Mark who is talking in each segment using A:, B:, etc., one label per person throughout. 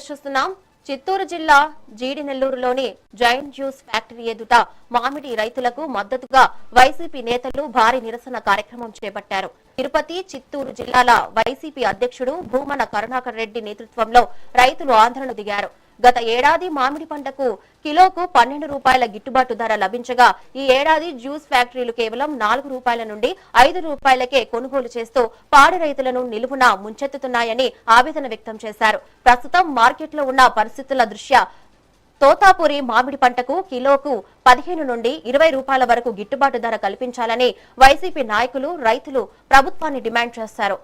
A: News చూస్తున్నాం. చిత్తూరు జిల్లా జీడినెల్లూరులోని giant juice factory ఎదుట మామిడి రైతులకు మద్దతుగా వైసీపీ నేతలు భారీ నిరసన కార్యక్రమం చేపట్టారు. తిరుపతి, చిత్తూరు జిల్లాల వైసీపీ అధ్యక్షుడు భూమన కరుణాకర్ రెడ్డి నేతృత్వంలో రైతులు ఆందోళన దిగారు. గత ఏడాది మామిడి పంటకు కిలోకు 12 రూపాయల గిట్టుబాటు ధర లభించగా ఈ ఏడాది జ్యూస్ ఫ్యాక్టరీలు కేవలం 4 రూపాయల నుండి 5 రూపాయలకే కొనుగోలు చేస్తూ పాడి రైతులను నిలువున ముంచెత్తుతున్నాయని ఆవేదన వ్యక్తం చేశారు. ప్రస్తుతం మార్కెట్లో ఉన్న పరిస్థితుల దృష్ట్యా తోతాపురి మామిడి పంటకు కిలోకు 15 నుండి 20 రూపాయల వరకు గిట్టుబాటు ధర కల్పించాలని వైసీపీ నాయకులు, రైతులు ప్రభుత్వాన్ని డిమాండ్ చేశారు.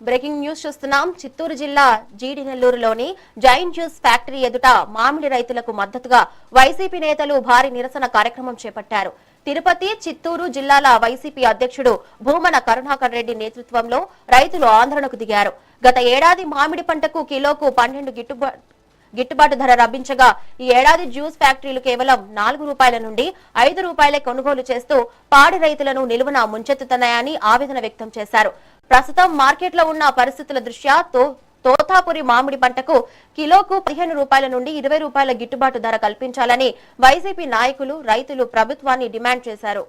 A: బ్రేకింగ్ న్యూస్ చూస్తున్నాం. చిత్తూరు జిల్లా జీడినెల్లూరులోని జైంట్ జ్యూస్ ఫ్యాక్టరీ ఎదుట మామిడి రైతులకు మద్దతుగా వైసీపీ నేతలు భారీ నిరసన కార్యక్రమం చేపట్టారు. తిరుపతి, చిత్తూరు జిల్లాల వైసీపీ అధ్యక్షుడు భూమన కరుణాకర్ రెడ్డి నేతృత్వంలో రైతులు ఆందోళనకు దిగారు. గత ఏడాది మామిడి పంటకు కిలోకు 12 గిట్టుబాటు ధర లభించగా ఈ ఏడాది జ్యూస్ ఫ్యాక్టరీలు కేవలం 4 రూపాయల నుండి 5 రూపాయలే కొనుగోలు చేస్తూ పాడి రైతులను నిలువున ముంచెత్తుతున్నాయని ఆవేదన వ్యక్తం చేశారు. ప్రస్తుతం మార్కెట్లో ఉన్న పరిస్థితుల దృష్ట్యా తోతాపురి మామిడి పంటకు కిలోకు 15 రూపాయల నుండి 20 రూపాయల గిట్టుబాటు ధర కల్పించాలని వైసీపీ నాయకులు, రైతులు ప్రభుత్వాన్ని డిమాండ్ చేశారు.